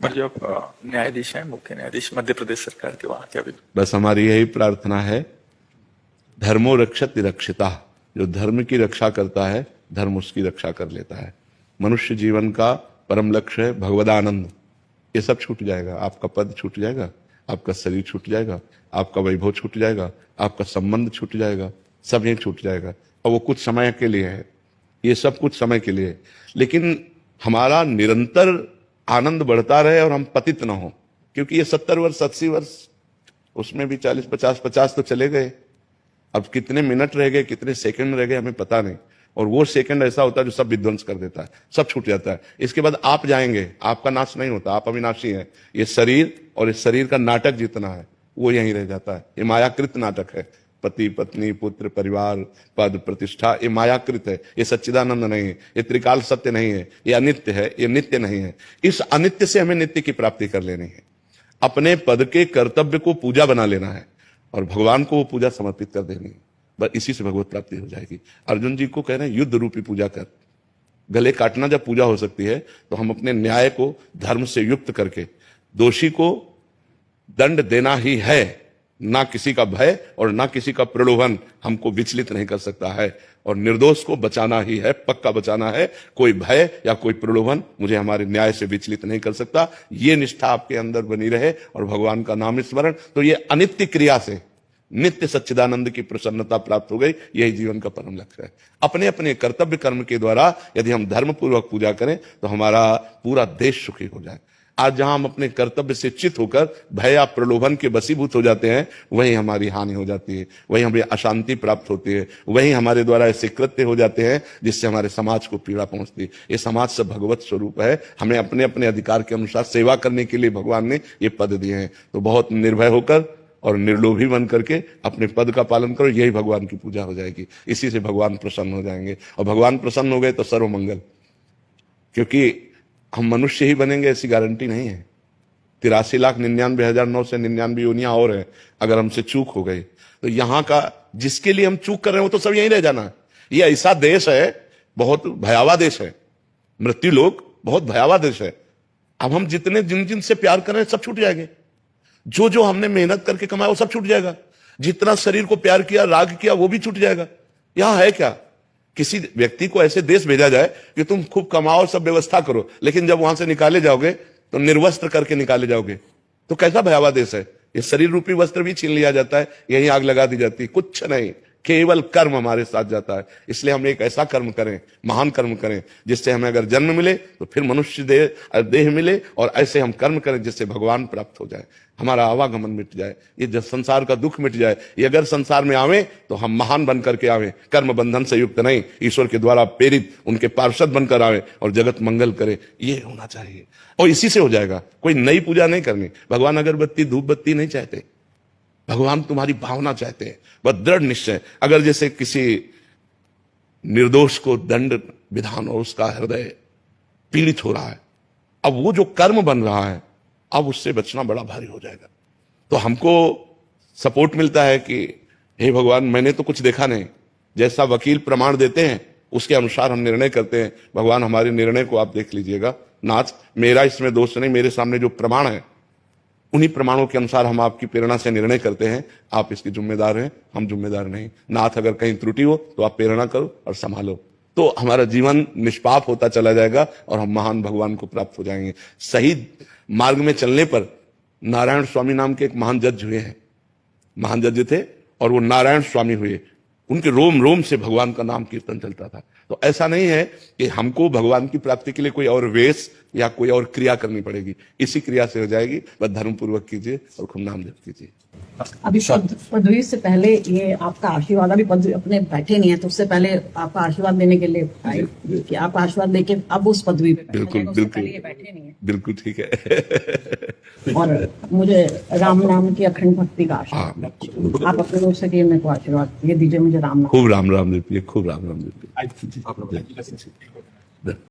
जो आप न्यायाधीश हैं, मुख्य न्यायाधीश मध्य प्रदेश सरकार के, वहां क्या भी बस हमारी यही प्रार्थना है, धर्मो रक्षति रक्षिता। जो धर्म की रक्षा करता है, धर्म उसकी रक्षा कर लेता है। मनुष्य जीवन का परम लक्ष्य है भगवदानंद। ये सब छूट जाएगा, आपका पद छूट जाएगा, आपका शरीर छूट जाएगा, आपका वैभव छूट जाएगा, आपका संबंध छूट जाएगा, सब ये छूट जाएगा। और वो कुछ समय के लिए है, ये सब कुछ समय के लिए है। लेकिन हमारा निरंतर आनंद बढ़ता रहे और हम पतित ना हो, क्योंकि ये 70 वर्ष 80 वर्ष, उसमें भी 40 50 तो चले गए। अब कितने मिनट रह गए, कितने सेकंड रह गए, हमें पता नहीं। और वो सेकंड ऐसा होता है जो सब विध्वंस कर देता है, सब छूट जाता है। इसके बाद आप जाएंगे, आपका नाश नहीं होता, आप अविनाशी हैं। ये शरीर और इस शरीर का नाटक जितना है वो यहीं रह जाता है। ये मायाकृत नाटक है। पति पत्नी पुत्र परिवार पद प्रतिष्ठा, ये मायाकृत है, ये सच्चिदानंद नहीं है, ये त्रिकाल सत्य नहीं है, ये अनित्य है, ये नित्य नहीं है। इस अनित्य से हमें नित्य की प्राप्ति कर लेनी है। अपने पद के कर्तव्य को पूजा बना लेना है और भगवान को वो पूजा समर्पित कर देनी है। बस इसी से भगवत प्राप्ति हो जाएगी। अर्जुन जी को कह रहे हैं युद्ध रूपी पूजा कर। गले काटना जब पूजा हो सकती है तो हम अपने न्याय को धर्म से युक्त करके दोषी को दंड देना ही है। ना किसी का भय और ना किसी का प्रलोभन हमको विचलित नहीं कर सकता है। और निर्दोष को बचाना ही है, पक्का बचाना है। कोई भय या कोई प्रलोभन मुझे हमारे न्याय से विचलित नहीं कर सकता। ये निष्ठा आपके अंदर बनी रहे और भगवान का नाम स्मरण, तो ये अनित्य क्रिया से नित्य सच्चिदानंद की प्रसन्नता प्राप्त हो गई। यही जीवन का परम लक्ष्य है। अपने अपने कर्तव्य कर्म के द्वारा यदि हम धर्म पूर्वक पूजा करें तो हमारा पूरा देश सुखी हो जाए। आज जहां हम अपने कर्तव्य से चित होकर भय या प्रलोभन के वशीभूत हो जाते हैं, वहीं हमारी हानि हो जाती है, वहीं हमें अशांति प्राप्त होती है, वहीं हमारे द्वारा ऐसे कृत्य हो जाते हैं जिससे हमारे समाज को पीड़ा पहुंचती है। ये समाज से भगवत स्वरूप है। हमें अपने अपने अधिकार के अनुसार सेवा करने के लिए भगवान ने ये पद दिए हैं। तो बहुत निर्भय होकर और निर्लोभी बन करके अपने पद का पालन करो, यही भगवान की पूजा हो जाएगी। इसी से भगवान प्रसन्न हो जाएंगे और भगवान प्रसन्न हो गए तो सर्वमंगल। क्योंकि हम मनुष्य ही बनेंगे ऐसी गारंटी नहीं है। 83,99,900 से 99 योनियां और हैं। अगर हमसे चूक हो गई तो यहां का जिसके लिए हम चूक कर रहे हैं वो तो सब यहीं रह जाना है। ये ऐसा देश है, बहुत भयावह देश है। मृत्यु लोक बहुत भयावह देश है। अब हम जितने जिन जिन से प्यार कर रहे हैं सब छूट जाएंगे। जो जो हमने मेहनत करके कमाया वो सब छूट जाएगा। जितना शरीर को प्यार किया, राग किया, वो भी छूट जाएगा। यहां है क्या? किसी व्यक्ति को ऐसे देश भेजा जाए कि तुम खूब कमाओ, सब व्यवस्था करो, लेकिन जब वहां से निकाले जाओगे तो निर्वस्त्र करके निकाले जाओगे। तो कैसा भयावह देश है। ये शरीर रूपी वस्त्र भी छीन लिया जाता है, यहीं आग लगा दी जाती है। कुछ नहीं, केवल कर्म हमारे साथ जाता है। इसलिए हम एक ऐसा कर्म करें, महान कर्म करें, जिससे हमें अगर जन्म मिले तो फिर मनुष्य देह मिले, और ऐसे हम कर्म करें जिससे भगवान प्राप्त हो जाए, हमारा आवागमन मिट जाए, ये जब संसार का दुख मिट जाए। ये अगर संसार में आवे तो हम महान बन करके आवे, कर्म बंधन से युक्त नहीं, ईश्वर के द्वारा प्रेरित उनके पार्षद बनकर आवे और जगत मंगल करे। ये होना चाहिए और इसी से हो जाएगा। कोई नई पूजा नहीं करनी। भगवान अगरबत्ती धूप बत्ती नहीं चाहते, भगवान तुम्हारी भावना चाहते हैं, वह दृढ़ निश्चय। अगर जैसे किसी निर्दोष को दंड विधान और उसका हृदय पीड़ित हो रहा है, अब वो जो कर्म बन रहा है, अब उससे बचना बड़ा भारी हो जाएगा। तो हमको सपोर्ट मिलता है कि हे भगवान, मैंने तो कुछ देखा नहीं, जैसा वकील प्रमाण देते हैं उसके अनुसार हम निर्णय करते हैं। भगवान हमारे निर्णय को आप देख लीजिएगा। नाथ, मेरा इसमें दोष नहीं, मेरे सामने जो प्रमाण है उन्हीं प्रमाणों के अनुसार हम आपकी प्रेरणा से निर्णय करते हैं। आप इसके जिम्मेदार हैं, हम जिम्मेदार नहीं। नाथ, अगर कहीं त्रुटि हो तो आप प्रेरणा करो और संभालो, तो हमारा जीवन निष्पाप होता चला जाएगा और हम महान भगवान को प्राप्त हो जाएंगे। सही मार्ग में चलने पर नारायण स्वामी नाम के एक महान जज हुए हैं, महान जज थे और वो नारायण स्वामी हुए। उनके रोम रोम से भगवान का नाम कीर्तन चलता था। तो ऐसा नहीं है कि हमको भगवान की प्राप्ति के लिए कोई और वेश या कोई और क्रिया करनी पड़ेगी। इसी क्रिया से हो जाएगी। बस धर्म पूर्वक कीजिए और खूब नाम जप कीजिए। अभी पदवी से पहले ये आपका आशीर्वाद, अभी पदवी अपने बैठे नहीं है तो उससे पहले आपका आशीर्वाद देने के लिए आए कि आप आशीर्वाद लेके अब उस पदवी पे बिल्कुल बिल्कुल बैठे नहीं है। बिल्कुल ठीक है। और मुझे राम नाम की अखंड भक्ति का आशीर्वाद, आप अपने लोग से मेरे को आशीर्वाद ये दीजिए मुझे राम नाम। खूब राम राम जपिए, खूब राम राम जपिए।